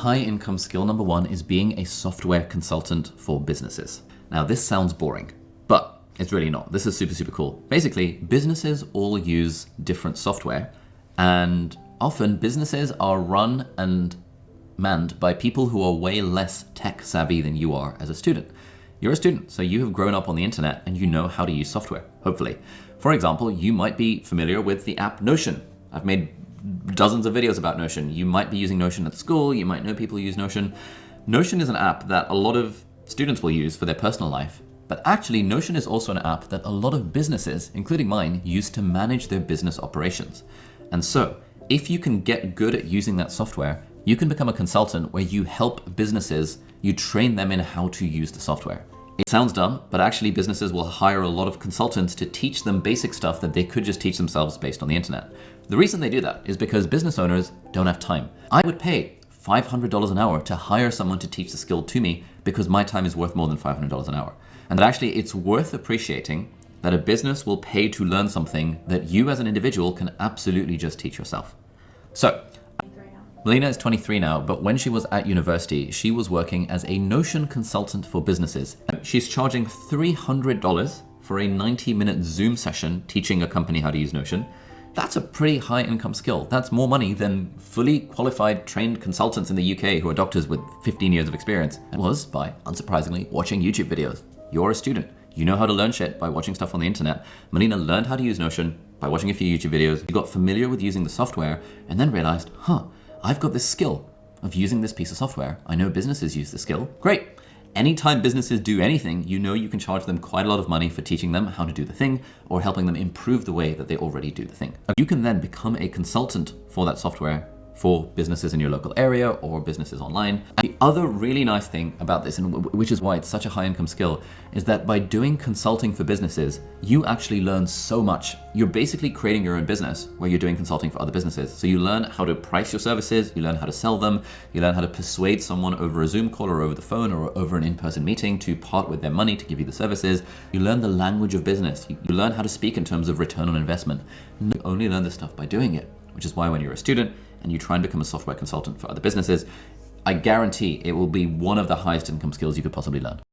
High income skill number one is being a software consultant for businesses. Now this sounds boring, but it's really not. This is super, super cool. Basically, businesses all use different software, and often businesses are run and manned by people who are way less tech savvy than you are as a student. You're a student, so you have grown up on the internet and you know how to use software, hopefully. For example, you might be familiar with the app Notion. I've made dozens of videos about Notion. You might be using Notion at school, you might know people who use Notion. Notion is an app that a lot of students will use for their personal life, but actually Notion is also an app that a lot of businesses, including mine, use to manage their business operations. And so, if you can get good at using that software, you can become a consultant where you help businesses, you train them in how to use the software. It sounds dumb, but actually businesses will hire a lot of consultants to teach them basic stuff that they could just teach themselves based on the internet. The reason they do that is because business owners don't have time. I would pay $500 an hour to hire someone to teach the skill to me because my time is worth more than $500 an hour. And that actually it's worth appreciating that a business will pay to learn something that you as an individual can absolutely just teach yourself. So, Melina is 23 now, but when she was at university, she was working as a Notion consultant for businesses. She's charging $300 for a 90-minute Zoom session teaching a company how to use Notion. That's a pretty high income skill. That's more money than fully qualified trained consultants in the UK who are doctors with 15 years of experience. And was by, unsurprisingly, watching YouTube videos. You're a student. You know how to learn shit by watching stuff on the internet. Melina learned how to use Notion by watching a few YouTube videos. She got familiar with using the software and then realized, I've got this skill of using this piece of software. I know businesses use the skill. Great. Anytime businesses do anything, you know you can charge them quite a lot of money for teaching them how to do the thing or helping them improve the way that they already do the thing. You can then become a consultant for that software for businesses in your local area or businesses online. The other really nice thing about this, and which is why it's such a high income skill, is that by doing consulting for businesses, you actually learn so much. You're basically creating your own business where you're doing consulting for other businesses. So you learn how to price your services, you learn how to sell them, you learn how to persuade someone over a Zoom call or over the phone or over an in-person meeting to part with their money to give you the services. You learn the language of business. You learn how to speak in terms of return on investment. You only learn this stuff by doing it, which is why when you're a student and you try and become a software consultant for other businesses, I guarantee it will be one of the highest income skills you could possibly learn.